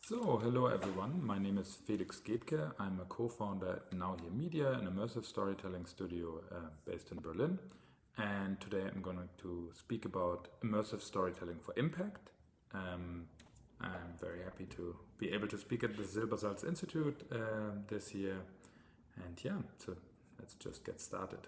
So, hello everyone, my name is Felix Gaedtke. I'm a co-founder at NowHere Media, an immersive storytelling studio based in Berlin. And today I'm going to speak about immersive storytelling for impact. I'm very happy to be able to speak at the SILBERSALZ Institute this year. And yeah, so let's just get started.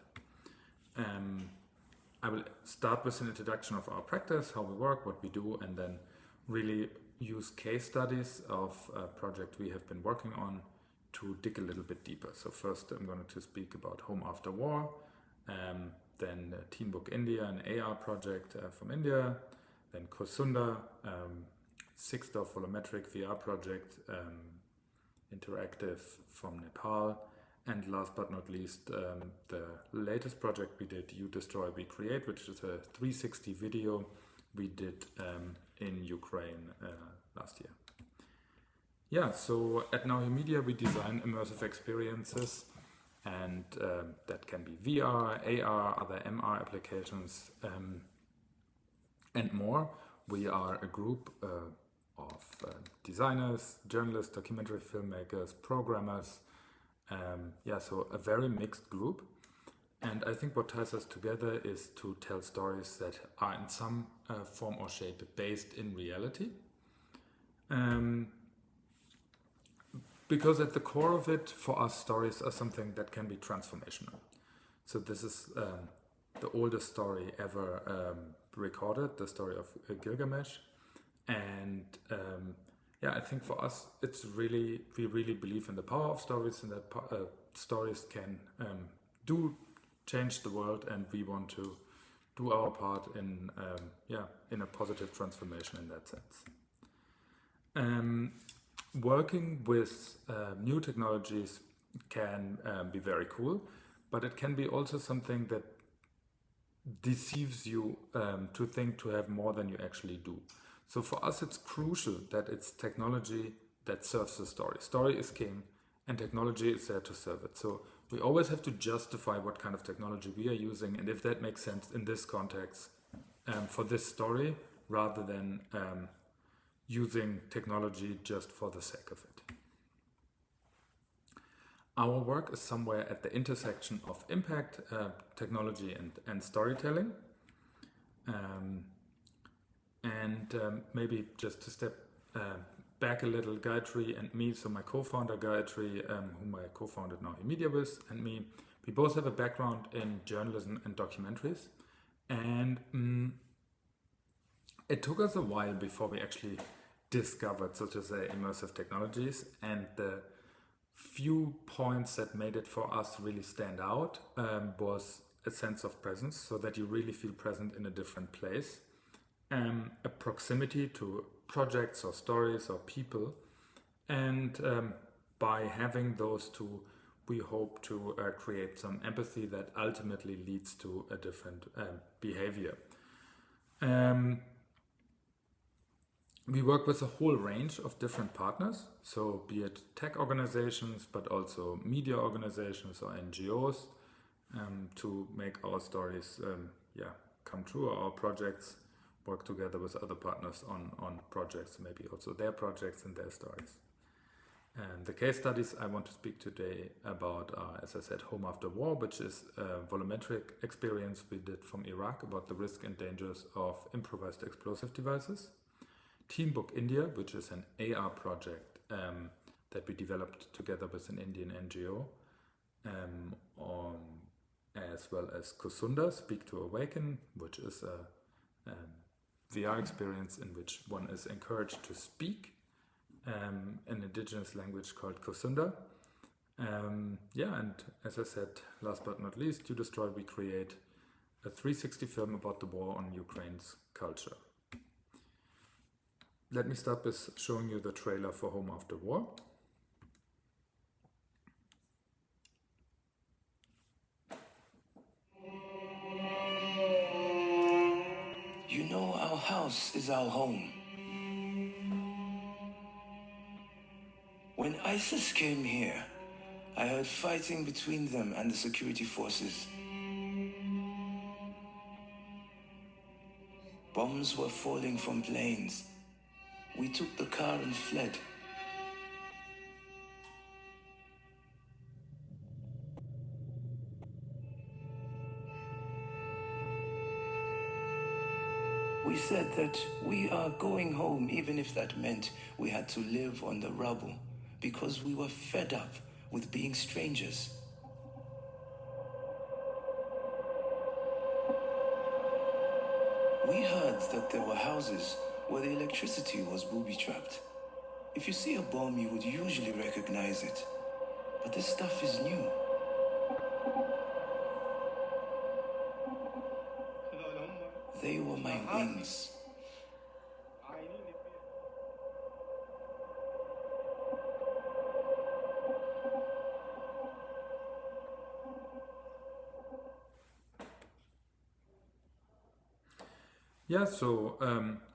I will start with an introduction of our practice, how we work, what we do, and then really use case studies of a project we have been working on to dig a little bit deeper. So first I'm going to speak about Home After War, then Teen Book India, an AR project from India, then Kosunda, 6-door volumetric VR project, interactive from Nepal, and last but not least, the latest project we did, You Destroy, We Create, which is a 360 video we did in Ukraine last year. Yeah, so at NowHere Media we design immersive experiences, and that can be VR, AR, other MR applications, and more. We are a group of designers, journalists, documentary filmmakers, programmers, so a very mixed group. And I think what ties us together is to tell stories that are in some form or shape based in reality. Because at the core of it, for us, stories are something that can be transformational. So this is the oldest story ever recorded, the story of Gilgamesh. And I think for us, we really believe in the power of stories, and that stories can change the world, and we want to do our part in a positive transformation in that sense. Working with new technologies can be very cool, but it can be also something that deceives you to have more than you actually do. So for us, it's crucial that it's technology that serves the story. Story is king, and technology is there to serve it. So we always have to justify what kind of technology we are using, and if that makes sense in this context for this story, rather than using technology just for the sake of it. Our work is somewhere at the intersection of impact, technology, and storytelling. Maybe just to step back a little, Gaedtke and me, so my co-founder Gaedtke, whom I co-founded NowHere Media with, and me, we both have a background in journalism and documentaries. And it took us a while before we actually discovered, so to say, immersive technologies. And the few points that made it for us really stand out was a sense of presence, so that you really feel present in a different place. A proximity to projects or stories or people, and by having those two, we hope to create some empathy that ultimately leads to a different behavior. We work with a whole range of different partners, so be it tech organizations, but also media organizations or NGOs, to make our stories come true, or our projects work together with other partners on projects, maybe also their projects and their stories. And the case studies I want to speak today about are, as I said, Home After War, which is a volumetric experience we did from Iraq about the risk and dangers of improvised explosive devices. Teen Book India, which is an AR project that we developed together with an Indian NGO, as well as Kosunda, Speak to Awaken, which is a VR experience in which one is encouraged to speak an indigenous language called Kosunda. And as I said, last but not least, You Destroy, We Create, a 360 film about the war on Ukraine's culture. Let me start with showing you the trailer for Home After War. You know, our house is our home. When ISIS came here, I heard fighting between them and the security forces. Bombs were falling from planes. We took the car and fled. We said that we are going home even if that meant we had to live on the rubble because we were fed up with being strangers. We heard that there were houses where the electricity was booby-trapped. If you see a bomb, you would usually recognize it. But this stuff is new. They were my wings. Yeah, so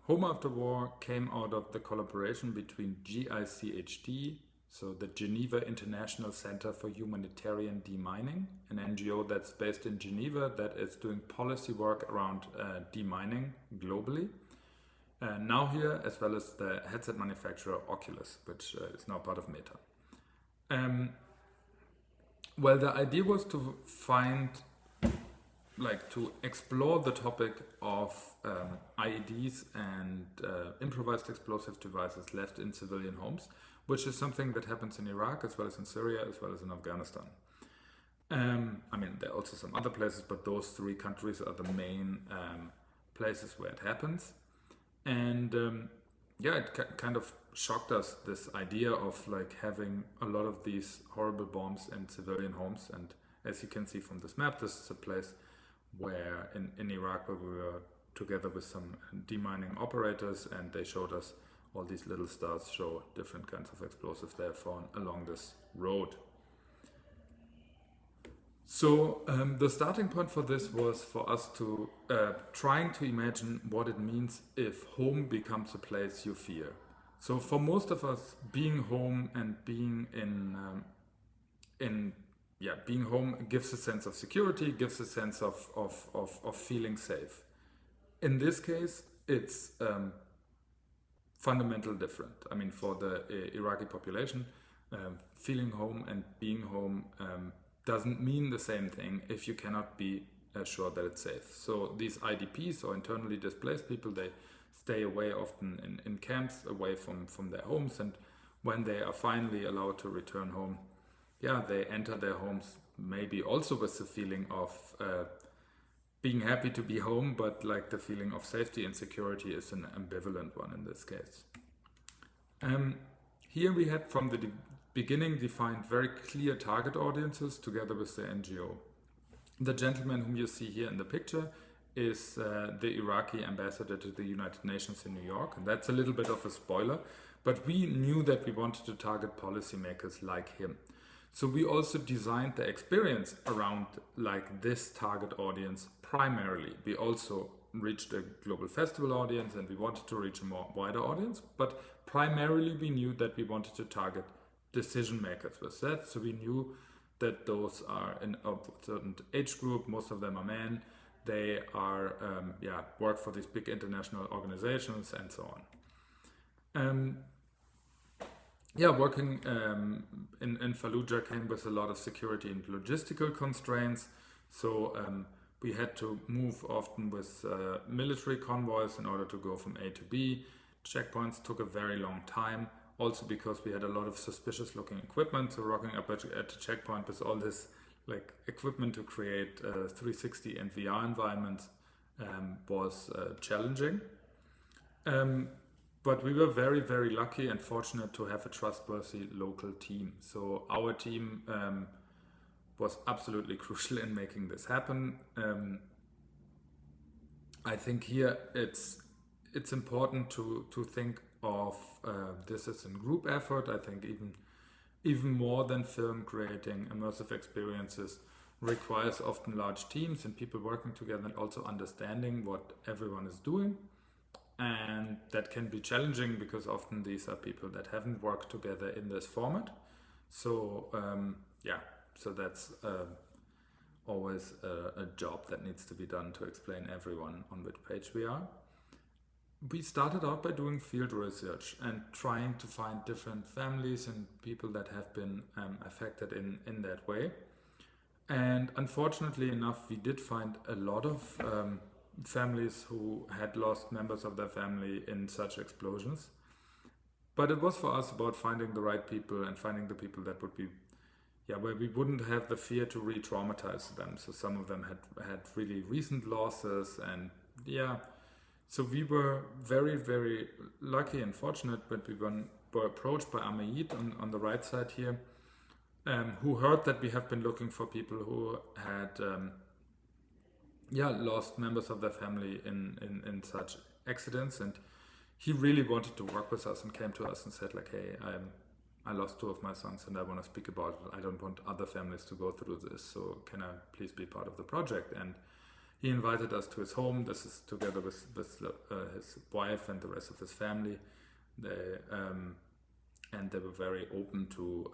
Home After War came out of the collaboration between GICHD, so the Geneva International Center for Humanitarian Demining, an NGO that's based in Geneva that is doing policy work around demining globally. NowHere, as well as the headset manufacturer Oculus, which is now part of Meta. Well, the idea was to to explore the topic of IEDs and improvised explosive devices left in civilian homes, which is something that happens in Iraq as well as in Syria as well as in Afghanistan. There are also some other places, but those three countries are the main places where it happens. And it kind of shocked us, this idea of having a lot of these horrible bombs in civilian homes. And as you can see from this map, this is a place where in Iraq where we were together with some demining operators, and they showed us all these little stars show different kinds of explosives they have found along this road. So the starting point for this was for us to trying to imagine what it means if home becomes a place you fear. So for most of us, being home and being being home gives a sense of security, gives a sense of feeling safe. In this case, it's fundamentally different. I mean, for the Iraqi population, feeling home and being home doesn't mean the same thing if you cannot be sure that it's safe. So these IDPs, or internally displaced people, they stay away often in camps, away from their homes, and when they are finally allowed to return home, they enter their homes maybe also with the feeling of being happy to be home, but the feeling of safety and security is an ambivalent one in this case. Here we had from the beginning defined very clear target audiences together with the NGO. The gentleman whom you see here in the picture is the Iraqi ambassador to the United Nations in New York, and that's a little bit of a spoiler, but we knew that we wanted to target policymakers like him. So we also designed the experience around this target audience primarily. We also reached a global festival audience, and we wanted to reach a more wider audience, but primarily we knew that we wanted to target decision makers with that. So we knew that those are in a certain age group, most of them are men, they are work for these big international organizations and so on. Working in Fallujah came with a lot of security and logistical constraints. So we had to move often with military convoys in order to go from A to B. Checkpoints took a very long time, also because we had a lot of suspicious looking equipment. So rocking up at the checkpoint with all this equipment to create 360 and VR environments was challenging. But we were very, very lucky and fortunate to have a trustworthy local team. So our team was absolutely crucial in making this happen. I think here it's important to think of this as a group effort. I think even more than film, creating immersive experiences requires often large teams and people working together and also understanding what everyone is doing. And that can be challenging because often these are people that haven't worked together in this format. So so that's always a job that needs to be done to explain everyone on which page we are. We started out by doing field research and trying to find different families and people that have been affected in that way. And unfortunately enough, we did find a lot of families who had lost members of their family in such explosions. But it was for us about finding the right people and finding the people that would be, where we wouldn't have the fear to re-traumatize them. So some of them had really recent losses, and so we were very, very lucky and fortunate that we were approached by Amayit on the right side here, who heard that we have been looking for people who had lost members of their family in such accidents, and he really wanted to work with us and came to us and said like, hey, I lost 2 of my sons and I want to speak about it. I don't want other families to go through this, so can I please be part of the project? And he invited us to his home. This is together with his wife and the rest of his family. And they were very open to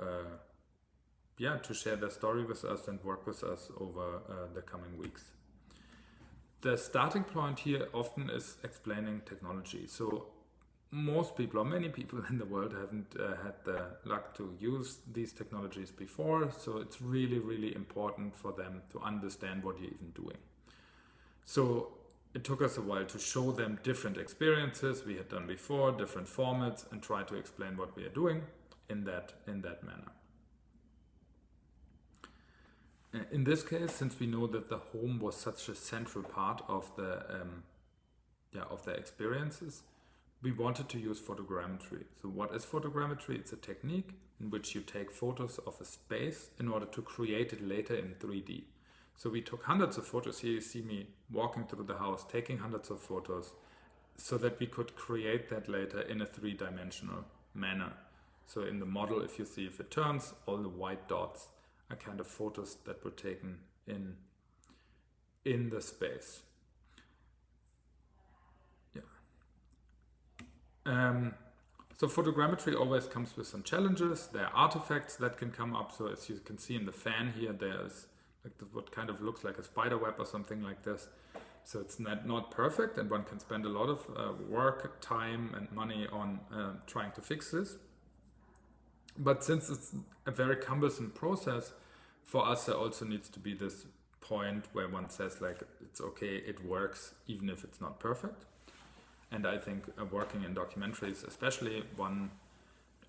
share their story with us and work with us over the coming weeks. The starting point here often is explaining technology. So most people, or many people in the world, haven't had the luck to use these technologies before. So it's really, really important for them to understand what you're even doing. So it took us a while to show them different experiences we had done before, different formats, and try to explain what we are doing in that manner. In this case, since we know that the home was such a central part of their experiences, we wanted to use photogrammetry. So what is photogrammetry? It's a technique in which you take photos of a space in order to create it later in 3D. So we took hundreds of photos. Here you see me walking through the house, taking hundreds of photos, so that we could create that later in a 3-dimensional manner. So in the model, if it turns, all the white dots are kind of photos that were taken in the space. So photogrammetry always comes with some challenges. There are artifacts that can come up. So as you can see in the fan here, there's like what kind of looks like a spider web or something like this. So it's not perfect, and one can spend a lot of work, time and money on trying to fix this. But since it's a very cumbersome process, for us there also needs to be this point where one says like, it's okay, it works even if it's not perfect. And I think working in documentaries, especially, one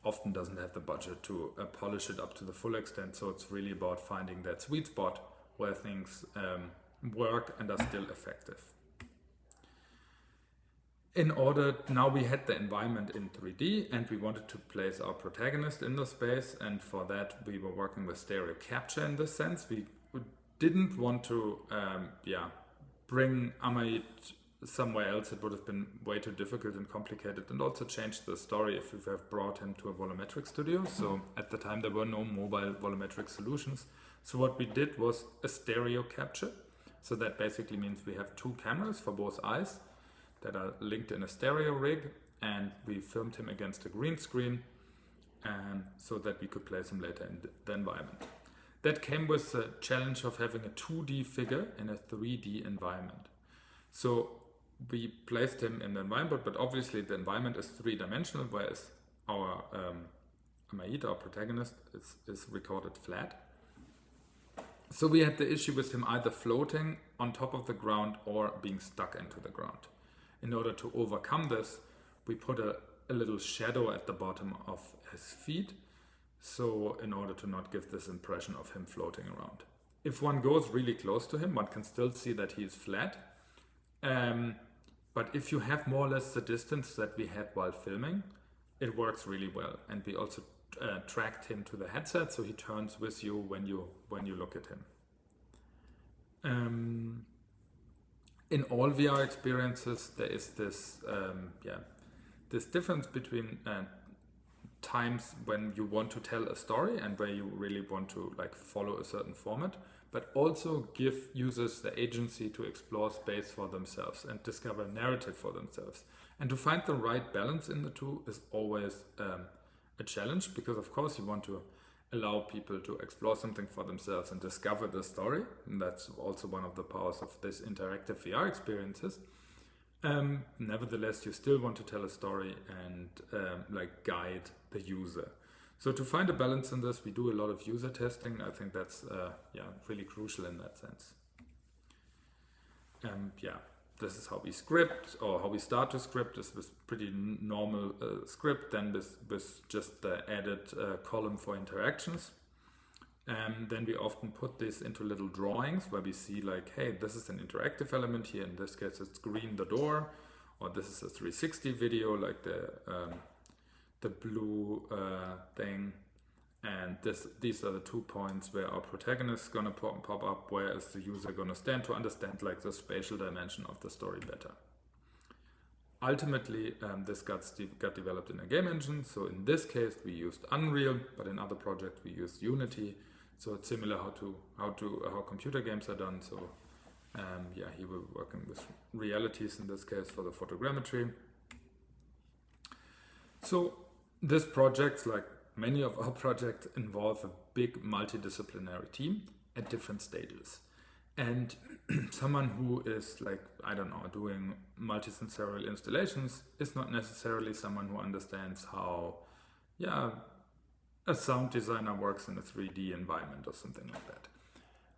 often doesn't have the budget to polish it up to the full extent. So it's really about finding that sweet spot where things work and are still effective. Now we had the environment in 3D and we wanted to place our protagonist in the space. And for that, we were working with stereo capture in this sense. We didn't want to bring Amayit somewhere else. It would have been way too difficult and complicated, and also change the story if we have brought him to a volumetric studio. So at the time there were no mobile volumetric solutions. So what we did was a stereo capture. So that basically means we have 2 cameras for both eyes that are linked in a stereo rig, and we filmed him against a green screen, and so that we could place him later in the environment. That came with the challenge of having a 2D figure in a 3D environment. So we placed him in the environment, but obviously the environment is 3-dimensional, whereas our Amayit, our protagonist, is recorded flat. So we had the issue with him either floating on top of the ground or being stuck into the ground. In order to overcome this, we put a little shadow at the bottom of his feet, so in order to not give this impression of him floating around. If one goes really close to him, one can still see that he is flat. But if you have more or less the distance that we had while filming, it works really well. And we also tracked him to the headset, so he turns with you when you look at him. In all VR experiences, there is this difference between times when you want to tell a story and where you really want to follow a certain format, but also give users the agency to explore space for themselves and discover a narrative for themselves. And to find the right balance in the two is always a challenge, because of course you want to allow people to explore something for themselves and discover the story. And that's also one of the powers of this interactive VR experiences. Nevertheless, you still want to tell a story and guide the user. So to find a balance in this, we do a lot of user testing. I think that's really crucial in that sense. this is how we script, or how we start to script. This was pretty normal script, then with just the added column for interactions. Then we often put this into little drawings where we see like, hey, this is an interactive element here. In this case, it's green, the door, or this is a 360 video, like the blue thing. And these are the 2 points where our protagonist is gonna pop up, where is the user gonna stand to understand like the spatial dimension of the story better. Ultimately, this got developed in a game engine. So in this case, we used Unreal, but in other projects we used Unity. So it's similar how computer games are done. So yeah, he was working with realities in this case for the photogrammetry. So this project, like many of our projects, involve a big multidisciplinary team at different stages. And someone who is like, I don't know, doing multisensorial installations is not necessarily someone who understands how, yeah, a sound designer works in a 3D environment or something like that.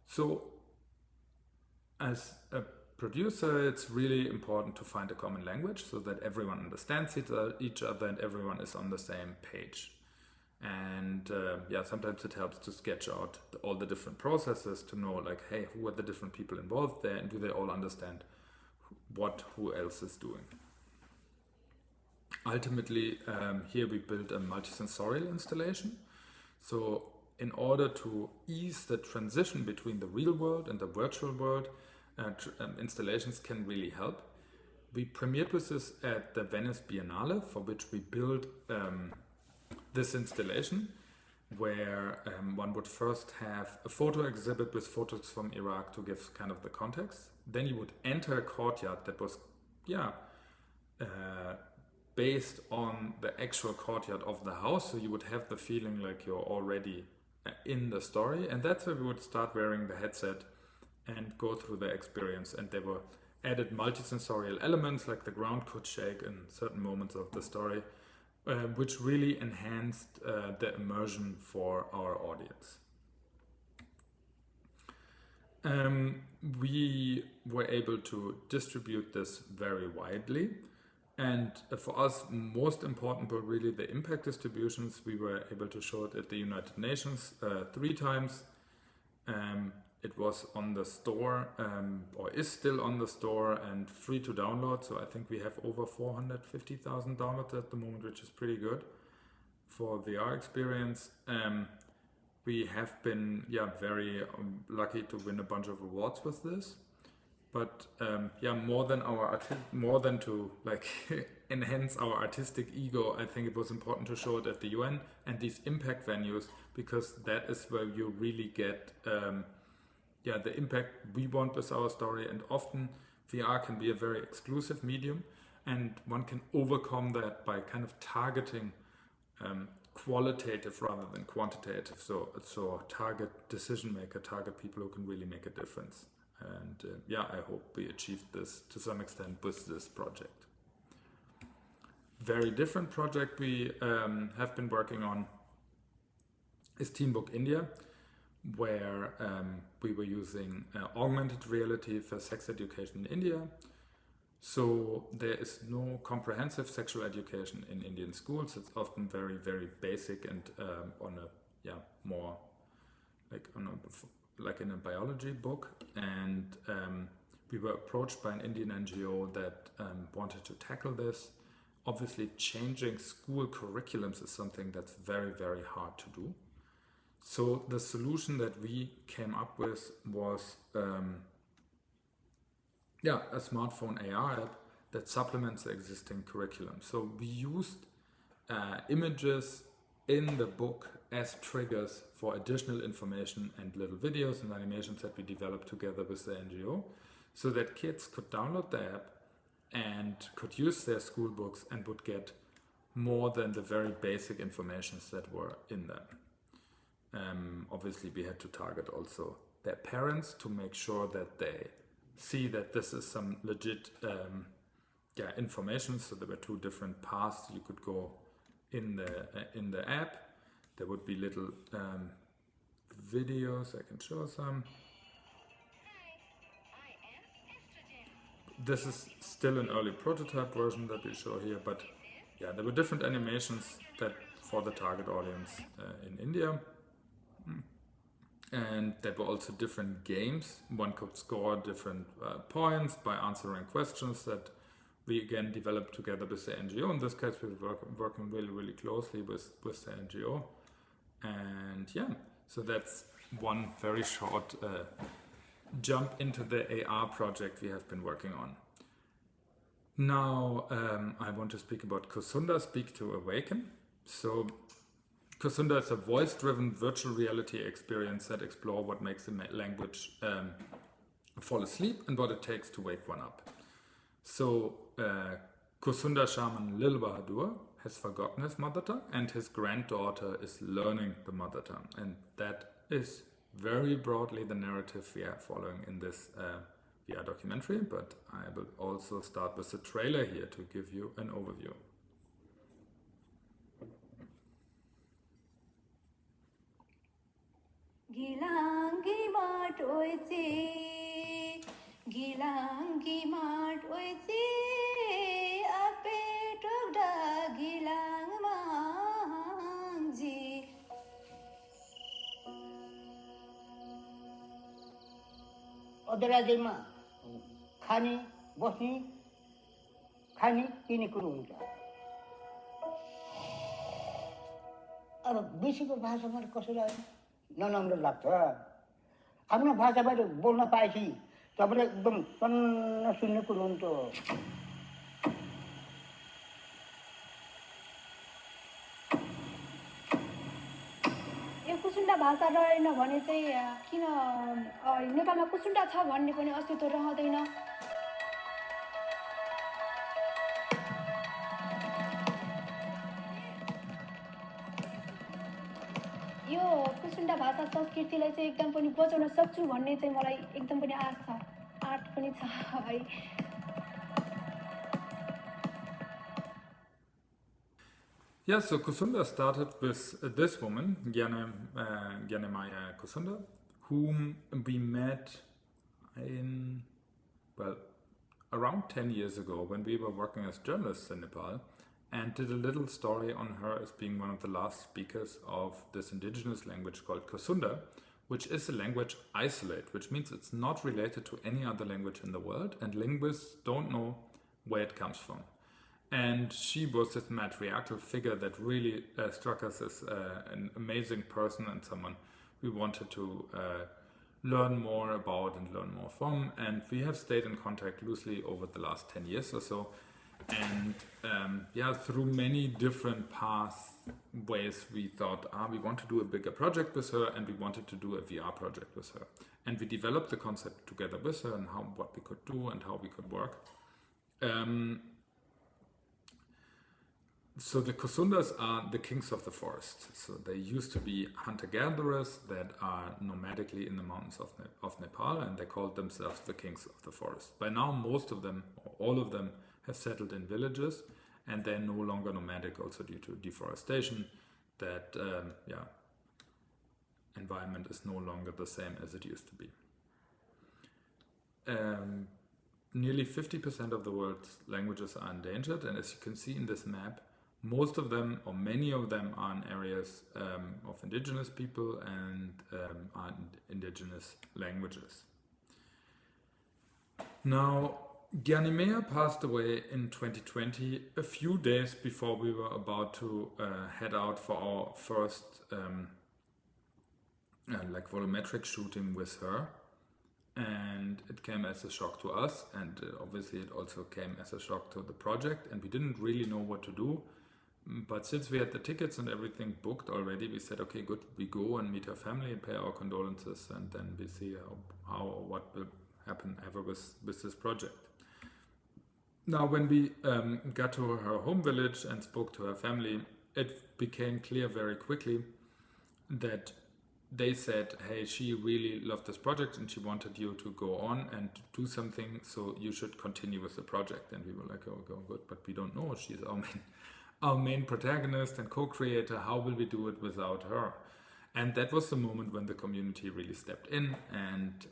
So as a producer, it's really important to find a common language so that everyone understands each other and everyone is on the same page. And yeah, sometimes it helps to sketch out all the different processes to know like, hey, who are the different people involved there and do they all understand who else is doing. Ultimately, here we built a multisensorial installation. So in order to ease the transition between the real world and the virtual world, installations can really help. We premiered with this at the Venice Biennale, for which we built this installation, where one would first have a photo exhibit with photos from Iraq to give kind of the context. Then you would enter a courtyard that was, yeah, based on the actual courtyard of the house. So you would have the feeling like you're already in the story. And that's where we would start wearing the headset and go through the experience. And there were added multisensorial elements, like the ground could shake in certain moments of the story, which really enhanced the immersion for our audience. We were able to distribute this very widely. And for us, most important were really the impact distributions. We were able to show it at the United Nations 3 times. It was on the store, or is still on the store and free to download. So I think we have over 450,000 downloads at the moment, which is pretty good for VR experience. We have been, yeah, very lucky to win a bunch of awards with this. But yeah, more than to like enhance our artistic ego, I think it was important to show it at the UN and these impact venues, because that is where you really get yeah, the impact we want with our story. And often VR can be a very exclusive medium, and one can overcome that by kind of targeting qualitative rather than quantitative. So target decision maker, target people who can really make a difference. And yeah, I hope we achieved this to some extent with this project. Very different project we have been working on is Teen Book India, where we were using augmented reality for sex education in India. So there is no comprehensive sexual education in Indian schools. It's often very, very basic and on a more like in a biology book. And we were approached by an Indian NGO that wanted to tackle this. Obviously, changing school curriculums is something that's very, very hard to do. So the solution that we came up with was a smartphone AR app that supplements the existing curriculum. So we used images in the book as triggers for additional information and little videos and animations that we developed together with the NGO, so that kids could download the app and could use their school books and would get more than the very basic informations that were in them. Obviously, we had to target also their parents to make sure that they see that this is some legit information. So there were 2 different paths you could go in the app. There would be little videos. I can show some. this is still an early prototype version that we show here, but yeah, there were different animations that for the target audience in India. And there were also different games. One could score different points by answering questions that we again developed together with the NGO. In this case, we were working really, really closely with the NGO. And yeah, so that's one very short jump into the AR project we have been working on. Now, I want to speak about Kusunda Speak to Awaken. So Kusunda is a voice-driven virtual reality experience that explores what makes a language fall asleep and what it takes to wake one up. So Kusunda shaman Lil Bahadur has forgotten his mother tongue, and his granddaughter is learning the mother tongue. And that is very broadly the narrative we are following in this VR documentary, but I will also start with the trailer here to give you an overview. Gilangi mat oichi, gilangi mat oichi, ape togda gilang mangji. अदराजैमा खाने बस्ने खाने पिने कुरो हुन्छ अब बेसीको भाषामा कसैलाई नराम्रो लाग्छ आफ्नो भाषाबाट बोल्न पाएपछि तपाईँले एकदम टन्न सुन्ने कुरो हुन्छ यो कुसुन्डा भाषा रहेन भने चाहिँ किन नेपालमा कुसुन्डा छ भन्ने पनि अस्तित्व रहँदैन यो कुसुन्डा भाषा संस्कृतिलाई चाहिँ एकदम पनि बचाउन सक्छु भन्ने चाहिँ मलाई एकदम पनि आश छ आँट पनि छ है Yeah, so Kusunda started with this woman, Gyanemaya Kusunda, whom we met in, well, around 10 years ago when we were working as journalists in Nepal, and did a little story on her as being one of the last speakers of this indigenous language called Kusunda, which is a language isolate, which means it's not related to any other language in the world, and linguists don't know where it comes from. And she was this matriarchal figure that really struck us as an amazing person and someone we wanted to learn more about and learn more from. And we have stayed in contact loosely over the last 10 years or so. And yeah, through many different pathways, we thought, we want to do a bigger project with her, and we wanted to do a VR project with her. And we developed the concept together with her and what we could do and how we could work. So the Kusundas are the kings of the forest. So they used to be hunter-gatherers that are nomadically in the mountains of Nepal, and they called themselves the kings of the forest. By now, most of them, or all of them, have settled in villages, and they're no longer nomadic also due to deforestation. That environment is no longer the same as it used to be. Nearly 50% of the world's languages are endangered, and as you can see in this map, most of them, or many of them, are in areas of indigenous people and are indigenous languages. Now, Gyanemaya passed away in 2020, a few days before we were about to head out for our first volumetric shooting with her. And it came as a shock to us, and obviously it also came as a shock to the project, and we didn't really know what to do. But since we had the tickets and everything booked already, we said, okay, good, we go and meet her family and pay our condolences, and then we see how or what will happen ever with this project. Now, when we got to her home village and spoke to her family, it became clear very quickly that they said, hey, she really loved this project and she wanted you to go on and do something, so you should continue with the project. And we were like, oh, good, but we don't know. She's our main protagonist and co-creator. How will we do it without her? And that was the moment when the community really stepped in and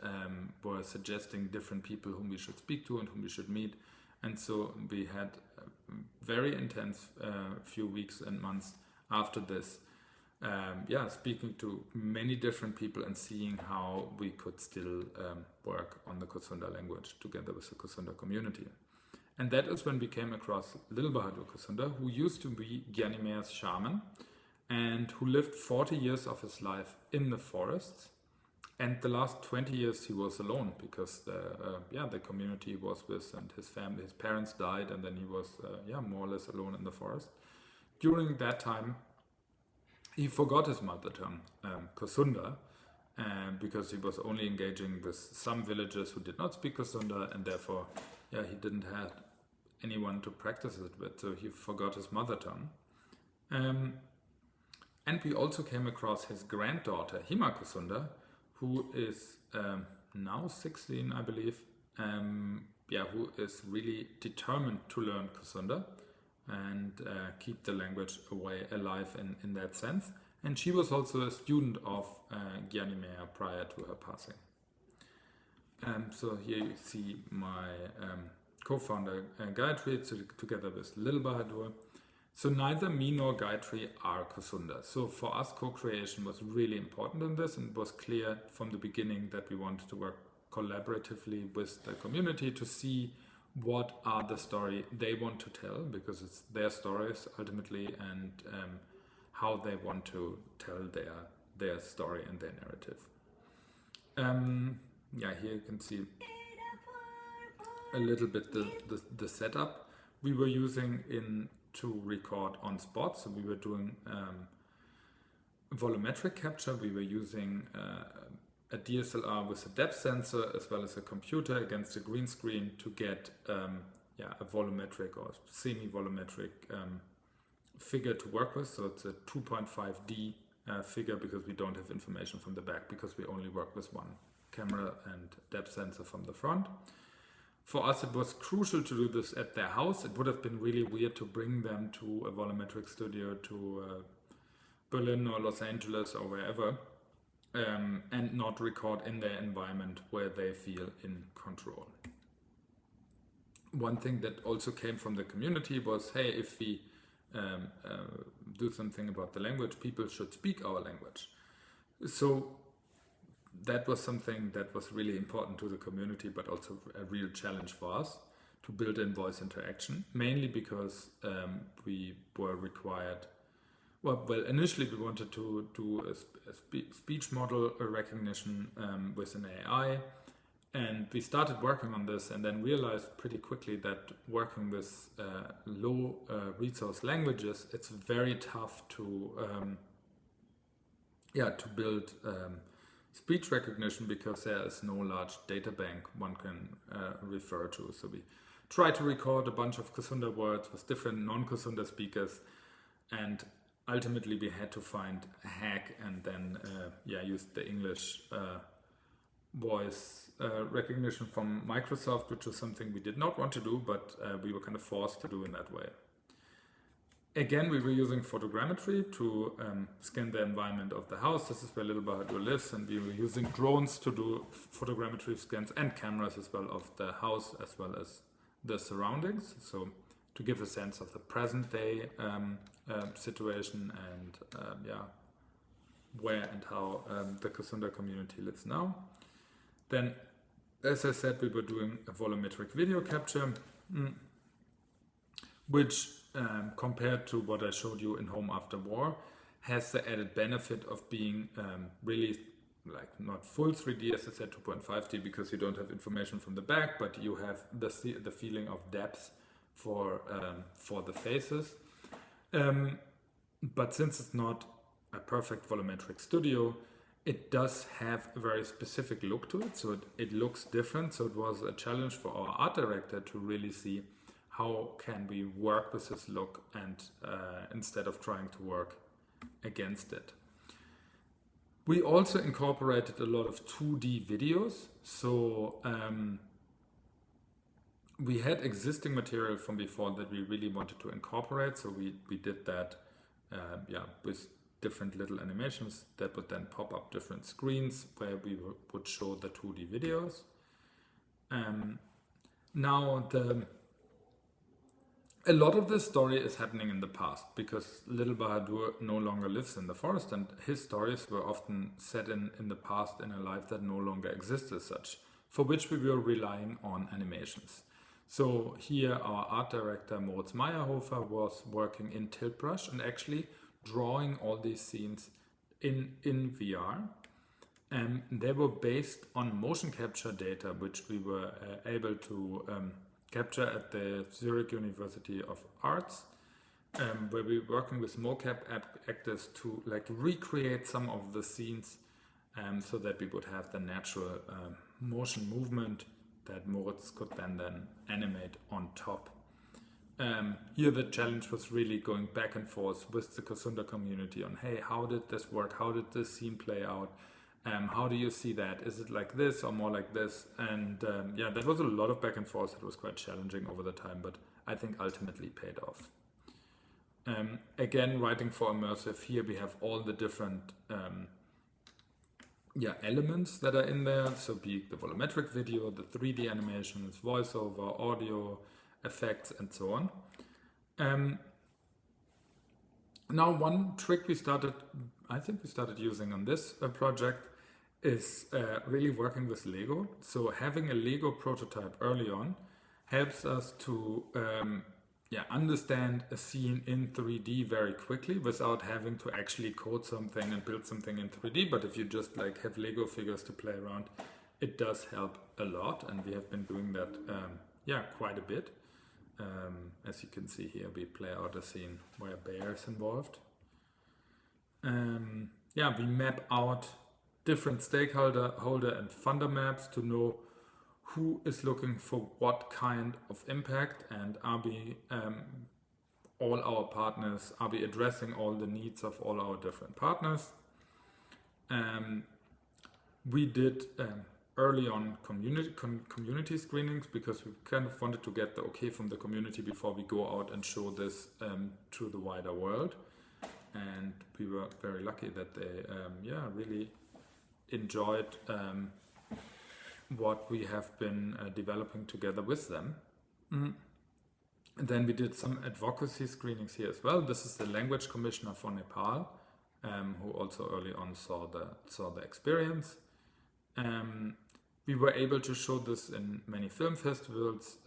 were suggesting different people whom we should speak to and whom we should meet. And so we had a very intense few weeks and months after this, speaking to many different people and seeing how we could still work on the Kusunda language together with the Kusunda community. And that is when we came across Little Bahadur Kusunda, who used to be Gyanimere's shaman and who lived 40 years of his life in the forests. And the last 20 years he was alone because the community he was with and his family, his parents died, and then he was more or less alone in the forest. During that time, he forgot his mother tongue, Kusunda, because he was only engaging with some villagers who did not speak Kusunda, and therefore, he didn't have anyone to practice it with, so he forgot his mother tongue. And we also came across his granddaughter, Hima Kusunda, who is now 16, I believe, who is really determined to learn Kusunda and keep the language alive in that sense. And she was also a student of Gyanimere prior to her passing. So here you see my co-founder Gaedtke together with Little Bahadur. So neither me nor Gaedtke are Kusunda. So for us, co-creation was really important in this, and it was clear from the beginning that we wanted to work collaboratively with the community to see what are the story they want to tell, because it's their stories ultimately, and how they want to tell their story and their narrative. Here you can see a little bit the setup we were using to record on spot. So we were doing volumetric capture. We were using a DSLR with a depth sensor as well as a computer against a green screen to get a volumetric or semi-volumetric figure to work with. So it's a 2.5D figure because we don't have information from the back, because we only work with one camera and depth sensor from the front. For us, it was crucial to do this at their house. It would have been really weird to bring them to a volumetric studio to Berlin or Los Angeles or wherever, and not record in their environment where they feel in control. One thing that also came from the community was, hey, if we do something about the language, people should speak our language. So that was something that was really important to the community, but also a real challenge for us to build in voice interaction, mainly because we were required. Initially we wanted to do a speech model recognition with an AI, and we started working on this, and then realized pretty quickly that working with low resource languages, it's very tough to build speech recognition, because there is no large data bank one can refer to. So we try to record a bunch of Kusunda words with different non-Kusunda speakers, and ultimately we had to find a hack and then use the English voice recognition from Microsoft, which was something we did not want to do, but we were kind of forced to do in that way. Again, we were using photogrammetry to scan the environment of the house. This is where Little Bahadur lives, and we were using drones to do photogrammetry scans and cameras as well of the house as well as the surroundings. So to give a sense of the present day situation and where and how the Kusunda community lives now. Then, as I said, we were doing a volumetric video capture, which compared to what I showed you in Home After War, has the added benefit of being really like not full 3D, as I said, 2.5D, because you don't have information from the back, but you have the feeling of depth for the faces. But since it's not a perfect volumetric studio, it does have a very specific look to it, so it looks different. So it was a challenge for our art director to really see how can we work with this look, and instead of trying to work against it. We also incorporated a lot of 2D videos. So we had existing material from before that we really wanted to incorporate. So we did that with different little animations that would then pop up different screens where we would show the 2D videos. Now a lot of this story is happening in the past because little Bahadur no longer lives in the forest, and his stories were often set in the past in a life that no longer exists as such, for which we were relying on animations. So here our art director Moritz Meyerhofer was working in tilt brush and actually drawing all these scenes in VR. They were based on motion capture data which we were able to capture at the Zurich University of Arts, where we were working with mocap actors to recreate some of the scenes so that we would have the natural motion movement that Moritz could then animate on top. Here the challenge was really going back and forth with the Kosunda community on, hey, how did this work? How did this scene play out? How do you see that? Is it like this or more like this? And yeah, that was a lot of back and forth. It was quite challenging over the time, but I think ultimately paid off. Again, writing for Immersive, here we have all the different elements that are in there. So be it the volumetric video, the 3D animations, voiceover, audio, effects, and so on. Now, one trick I think we started using on this project is really working with Lego. So having a Lego prototype early on helps us to understand a scene in 3D very quickly without having to actually code something and build something in 3D. But if you just have Lego figures to play around, it does help a lot. And we have been doing that quite a bit. As you can see here, we play out a scene where a bear is involved. We map out different stakeholder and funder maps to know who is looking for what kind of impact, and are we all our partners, are we addressing all the needs of all our different partners. We did early on community screenings because we kind of wanted to get the okay from the community before we go out and show this to the wider world. And we were very lucky that they really enjoyed what we have been developing together with them. And then we did some advocacy screenings here as well. This is the language commissioner for Nepal, who also early on saw the experience. We were able to show this in many film festivals.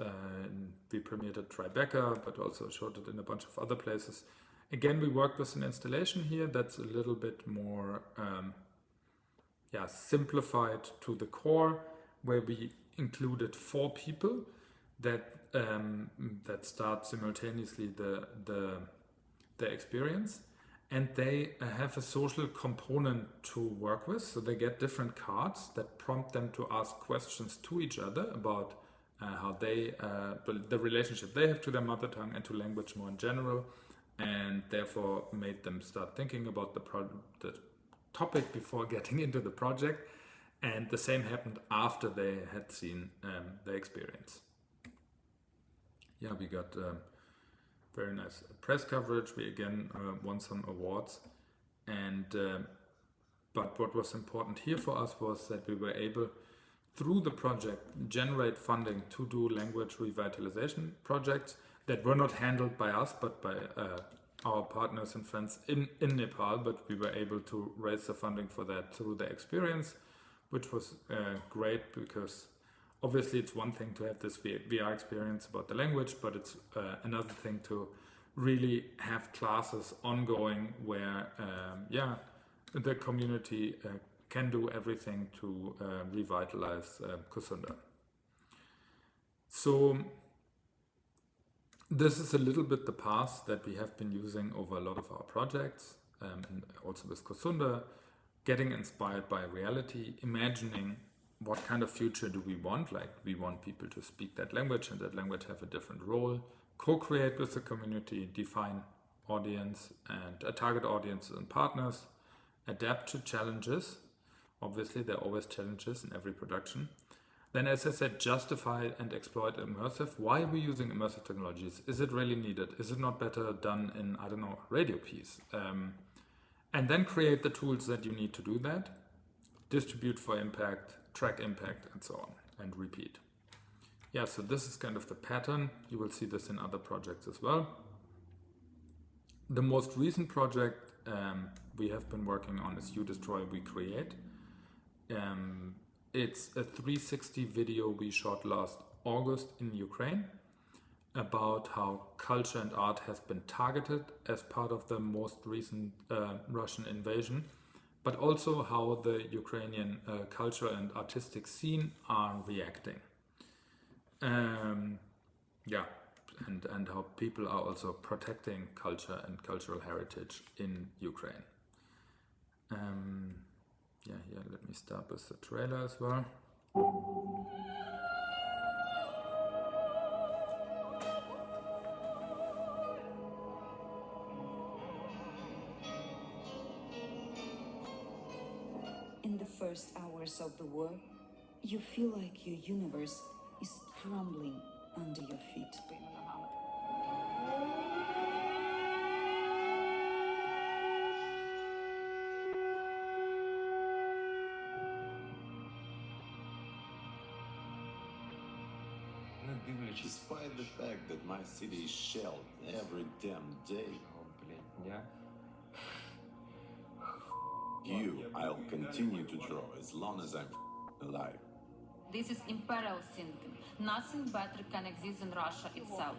We premiered at Tribeca, but also showed it in a bunch of other places. Again, we worked with an installation here that's a little bit more simplified to the core, where we included 4 people that start simultaneously the experience. And they have a social component to work with. So they get different cards that prompt them to ask questions to each other about how they, the relationship they have to their mother tongue and to language more in general. And therefore made them start thinking about the topic before getting into the project. And the same happened after they had seen the experience. Yeah, we got very nice press coverage. We again won some awards, and but what was important here for us was that we were able, through the project, generate funding to do language revitalization projects that were not handled by us but by our partners and friends in Nepal. But we were able to raise the funding for that through the experience, which was great, because obviously it's one thing to have this VR experience about the language, but it's another thing to really have classes ongoing where the community can do everything to revitalize Kosunda. So this is a little bit the path that we have been using over a lot of our projects, and also with Kosunda, getting inspired by reality, imagining what kind of future do we want? Like, we want people to speak that language and that language have a different role, co-create with the community, define audience and a target audience and partners, adapt to challenges. Obviously, there are always challenges in every production. Then, as I said, justify and exploit immersive. Why are we using immersive technologies? Is it really needed? Is it not better done in, I don't know, radio piece? and then create the tools that you need to do that, distribute for impact, track impact, and so on, and repeat. Yeah, so this is kind of the pattern. You will see this in other projects as well. The most recent project we have been working on is You Destroy, We Create. It's a 360 video we shot last August in Ukraine about how culture and art has been targeted as part of the most recent Russian invasion, but also how the Ukrainian culture and artistic scene are reacting. Yeah, and how people are also protecting culture and cultural heritage in Ukraine. Yeah, let me start with the trailer as well. In the first hours of the war, you feel like your universe is crumbling under your feet. Despite the fact that my city is shelled every damn day, I'll continue to draw as long as I'm alive. This is imperial thinking. Nothing better can exist in Russia itself.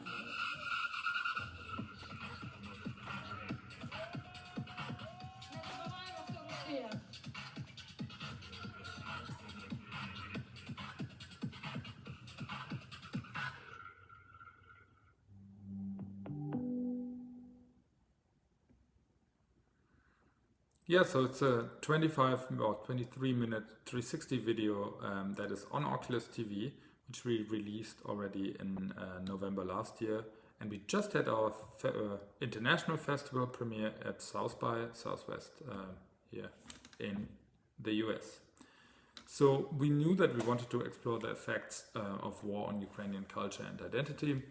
Yeah, so it's a 25 or 23 minute 360 video that is on Oculus TV, which we released already in November last year. And we just had our international festival premiere at South by Southwest here in the US. So we knew that we wanted to explore the effects of war on Ukrainian culture and identity,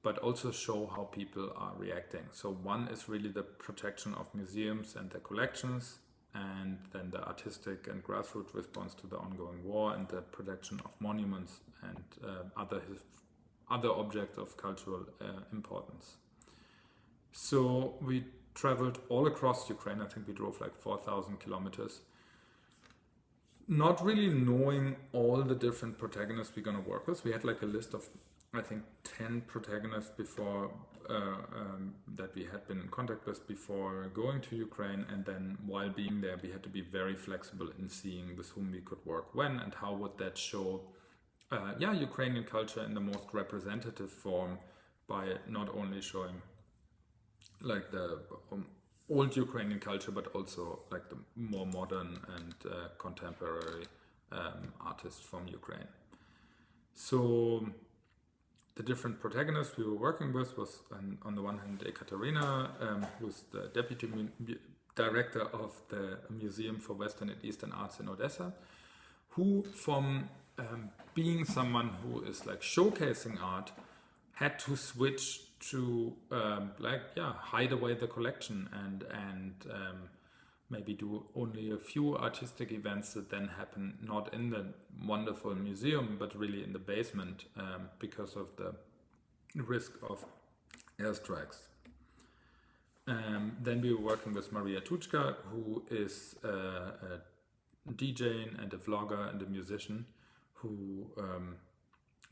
but also show how people are reacting. So one is really the protection of museums and their collections, and then the artistic and grassroots response to the ongoing war, and the protection of monuments and other objects of cultural importance. So we traveled all across Ukraine. I think we drove like 4,000 kilometers, not really knowing all the different protagonists we're going to work with. We had like a list of, I think, 10 protagonists before that we had been in contact with before going to Ukraine, and then while being there we had to be very flexible in seeing with whom we could work when, and how would that show Ukrainian culture in the most representative form, by not only showing like the old Ukrainian culture, but also like the more modern and contemporary artists from Ukraine. So the different protagonists we were working with was on the one hand Ekaterina, who's the deputy director of the Museum for Western and Eastern Arts in Odessa, who from being someone who is like showcasing art had to switch to hide away the collection and maybe do only a few artistic events that then happen not in the wonderful museum but really in the basement because of the risk of airstrikes. Then we were working with Maria Tuchka, who is a DJ and a vlogger and a musician who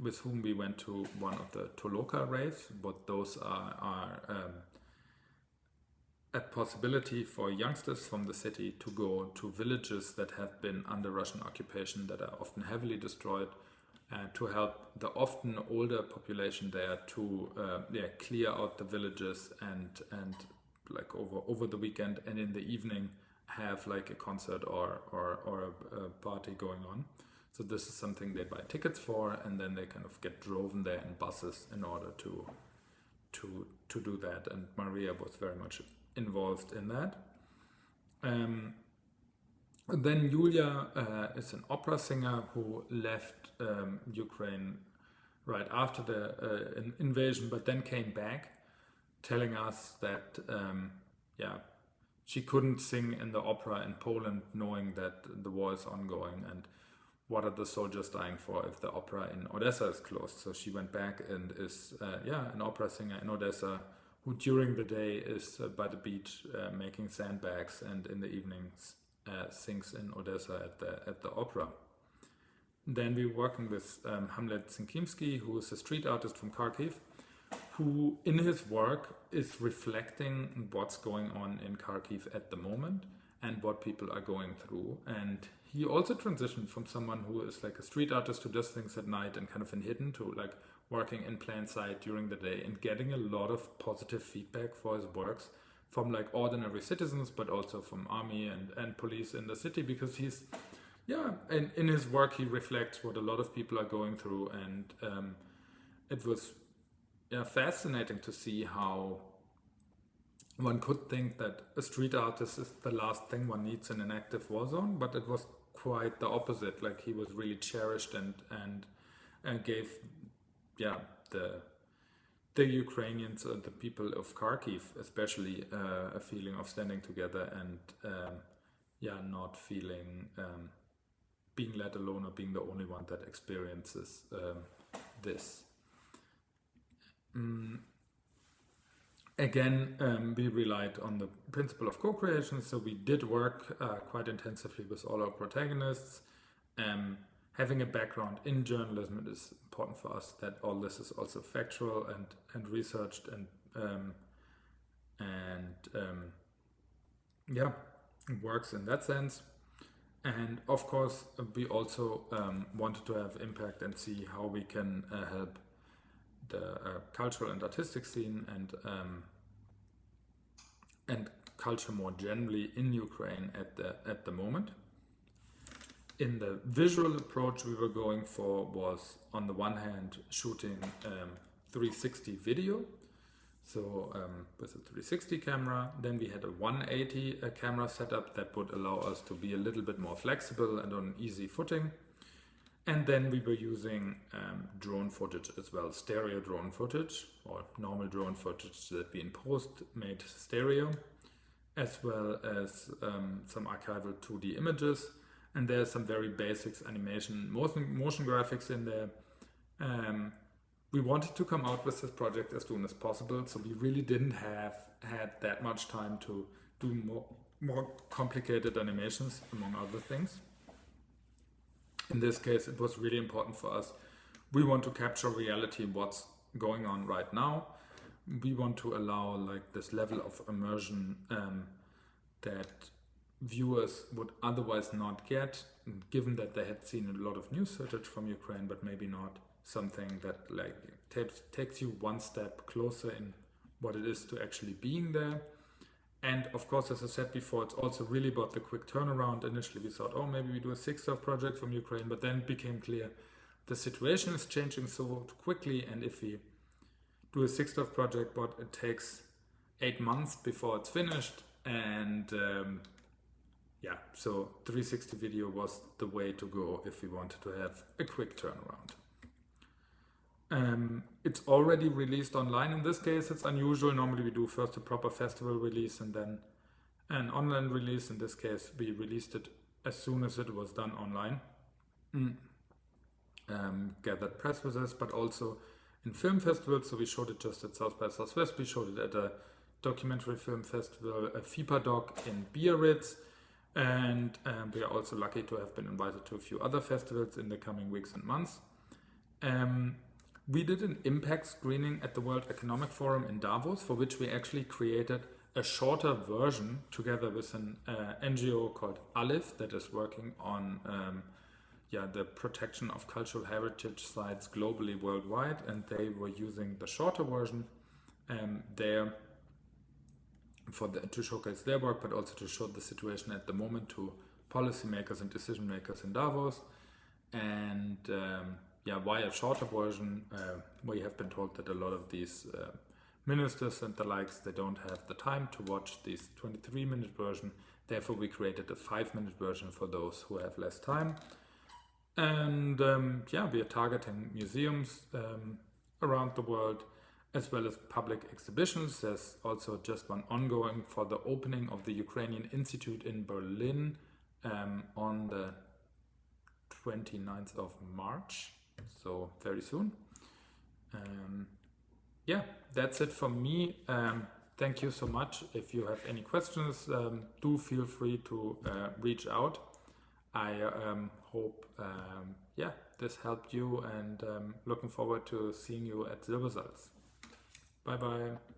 with whom we went to one of the Toloka raves. But those are a possibility for youngsters from the city to go to villages that have been under Russian occupation, that are often heavily destroyed, to help the often older population there to clear out the villages and like over the weekend and in the evening have like a concert or a party going on. So this is something they buy tickets for, and then they kind of get driven there in buses in order to do that. And Maria was very much involved in that. Then Yulia is an opera singer who left Ukraine right after the invasion, but then came back, telling us that she couldn't sing in the opera in Poland knowing that the war is ongoing, and what are the soldiers dying for if the opera in Odessa is closed. So she went back and is an opera singer in Odessa who during the day is by the beach making sandbags, and in the evenings sings in Odessa at the opera. Then we were working with Hamlet Zinkimski, who is a street artist from Kharkiv, who in his work is reflecting what's going on in Kharkiv at the moment and what people are going through. And he also transitioned from someone who is like a street artist who does things at night and kind of in hidden to like working in plain sight during the day and getting a lot of positive feedback for his works from like ordinary citizens, but also from army and police in the city, because he's in his work he reflects what a lot of people are going through. And it was fascinating to see how one could think that a street artist is the last thing one needs in an active war zone, but it was quite the opposite. Like he was really cherished and gave the Ukrainians and the people of Kharkiv especially a feeling of standing together and not feeling being let alone or being the only one that experiences this. Again, we relied on the principle of co-creation, so we did work quite intensively with all our protagonists. Having a background in journalism, it is important for us that all this is also factual and researched works in that sense. And of course, we also wanted to have impact and see how we can help the cultural and artistic scene and culture more generally in Ukraine at the moment. In the visual approach we were going for was, on the one hand, shooting 360 video, so with a 360 camera. Then we had a 180 camera setup that would allow us to be a little bit more flexible and on easy footing. And then we were using drone footage as well, stereo drone footage, or normal drone footage that we in post made stereo, as well as some archival 2D images. And there's some very basics animation, motion graphics in there. We wanted to come out with this project as soon as possible, so we really didn't had that much time to do more complicated animations, among other things. In this case, it was really important for us. We want to capture reality, what's going on right now. We want to allow like this level of immersion that viewers would otherwise not get, given that they had seen a lot of news footage from Ukraine, but maybe not something that like takes you one step closer in what it is to actually being there. And of course, as I said before, it's also really about the quick turnaround. Initially we thought, oh, maybe we do a 6-month project from Ukraine, but then it became clear the situation is changing so quickly, and if we do a 6-month project, but it takes 8 months before it's finished. And so 360 video was the way to go if we wanted to have a quick turnaround. It's already released online. In this case, it's unusual. Normally we do first a proper festival release and then an online release. In this case, we released it as soon as it was done online. Gathered press with us, but also in film festivals. So we showed it just at South by Southwest. We showed it at a documentary film festival, a FIPA doc in Biarritz. And we are also lucky to have been invited to a few other festivals in the coming weeks and months. We did an impact screening at the World Economic Forum in Davos, for which we actually created a shorter version together with an NGO called Aleph that is working on the protection of cultural heritage sites globally, worldwide, and they were using the shorter version there to showcase their work, but also to show the situation at the moment to policymakers and decision makers in Davos. And why a shorter version? We have been told that a lot of these ministers and the likes, they don't have the time to watch this 23-minute version. Therefore, we created a 5-minute version for those who have less time. And we are targeting museums around the world, as well as public exhibitions. There's also just one ongoing for the opening of the Ukrainian Institute in Berlin on the 29th of March, so very soon. Yeah, that's it from me. Thank you so much. If you have any questions, do feel free to reach out. I hope this helped you, and looking forward to seeing you at SILBERSALZ. Bye bye.